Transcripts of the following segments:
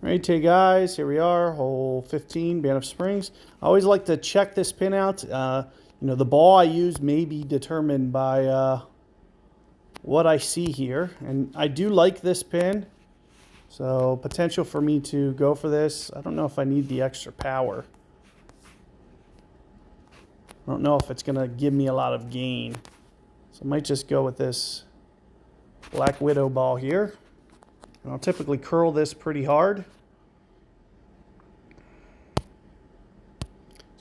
Alright, hey guys, here we are, hole 15, Banff Springs. I always like to check this pin out. The ball I use may be determined by what I see here. And I do like this pin, so potential for me to go for this. I don't know if I need the extra power. I don't know if it's going to give me a lot of gain. So I might just go with this Black Widow ball here. And I'll typically curl this pretty hard.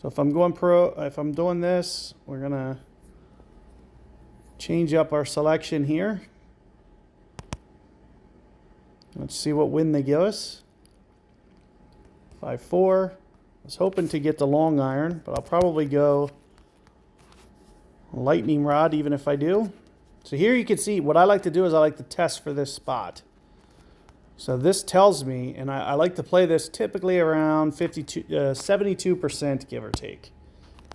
So if I'm doing this, we're gonna change up our selection here. Let's see what wind they give us. 5-4. I was hoping to get the long iron, but I'll probably go lightning rod even if I do. So here you can see what I like to do is I like to test for this spot. So this tells me, and I like to play this typically around 72%, give or take,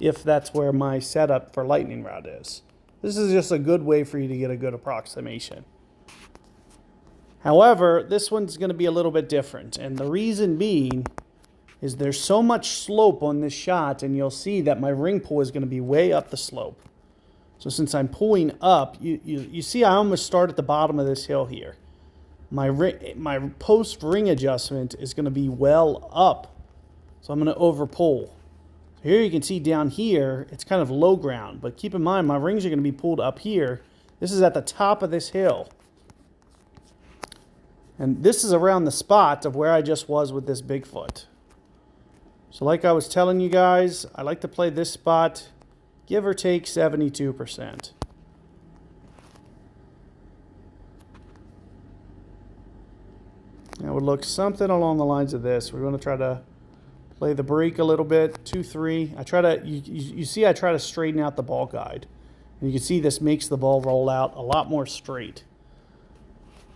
if that's where my setup for lightning rod is. This is just a good way for you to get a good approximation. However, this one's going to be a little bit different, and the reason being is there's so much slope on this shot, and you'll see that my ring pull is going to be way up the slope. So since I'm pulling up, you see I almost start at the bottom of this hill here. My post ring adjustment is going to be well up, so I'm going to over pull. So here you can see down here it's kind of low ground, but keep in mind my rings are going to be pulled up here. This is at the top of this hill, and this is around the spot of where I just was with this Bigfoot. So like I was telling you guys, I like to play this spot, give or take 72%. It would look something along the lines of this. We're going to try to play the break a little bit, 2-3. You see I try to straighten out the ball guide. And you can see this makes the ball roll out a lot more straight.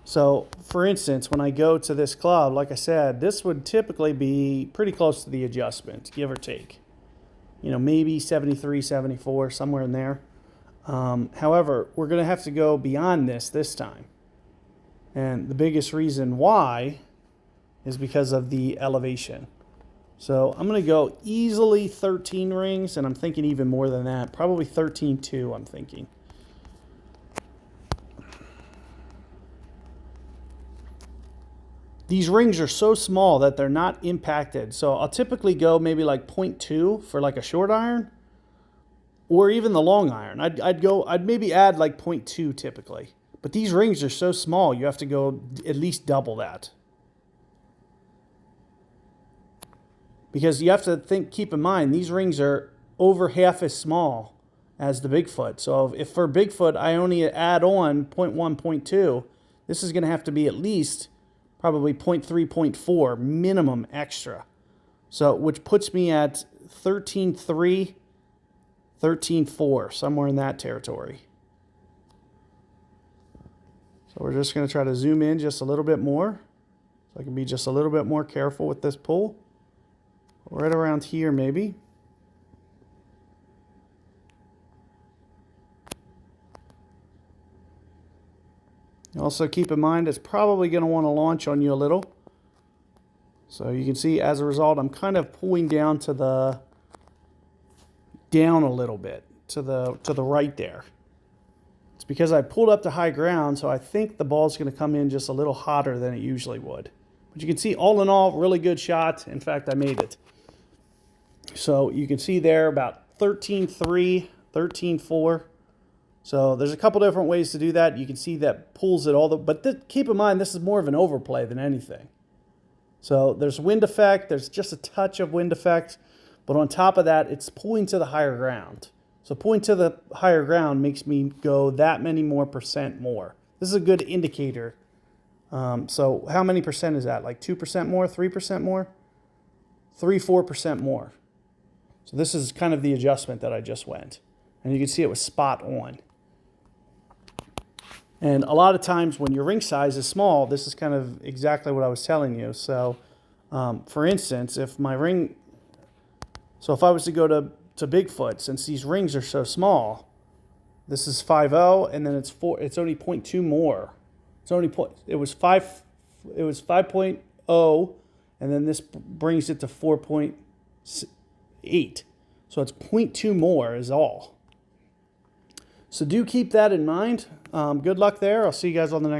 So, for instance, when I go to this club, like I said, this would typically be pretty close to the adjustment, give or take. Maybe 73, 74, somewhere in there. However, we're going to have to go beyond this time. And the biggest reason why is because of the elevation. So I'm going to go easily 13 rings, and I'm thinking even more than that. Probably 13.2, I'm thinking. These rings are so small that they're not impacted. So I'll typically go maybe like 0.2 for like a short iron, or even the long iron. I'd maybe add like 0.2 typically. But these rings are so small, you have to go at least double that. Because you have to keep in mind, these rings are over half as small as the Bigfoot. So if for Bigfoot, I only add on 0.1, 0.2, this is going to have to be at least probably 0.3, 0.4 minimum extra. So, which puts me at 13.3, 13.4, somewhere in that territory. So we're just going to try to zoom in just a little bit more, so I can be just a little bit more careful with this pull. Right around here maybe. Also keep in mind it's probably going to want to launch on you a little. So you can see as a result I'm kind of pulling down a little bit to the right there. It's because I pulled up to high ground, so I think the ball's going to come in just a little hotter than it usually would. But you can see, all in all, really good shot. In fact, I made it. So you can see there about 13.3, 13.4. So there's a couple different ways to do that. You can see that pulls it but keep in mind, this is more of an overplay than anything. So there's wind effect. There's just a touch of wind effect. But on top of that, it's pulling to the higher ground. So pulling to the higher ground makes me go that many more percent more. This is a good indicator. So how many percent is that? Like 2% more, 3% more? 3-4% more. So this is kind of the adjustment that I just went. And you can see it was spot on. And a lot of times when your ring size is small, this is kind of exactly what I was telling you. So for instance, if I was to go to Bigfoot, since these rings are so small, this is 5.0, and then it's only 0.2 more. It was 5.0 and then this brings it to 4.8. So it's 0.2 more is all. So do keep that in mind. Good luck there. I'll see you guys on the next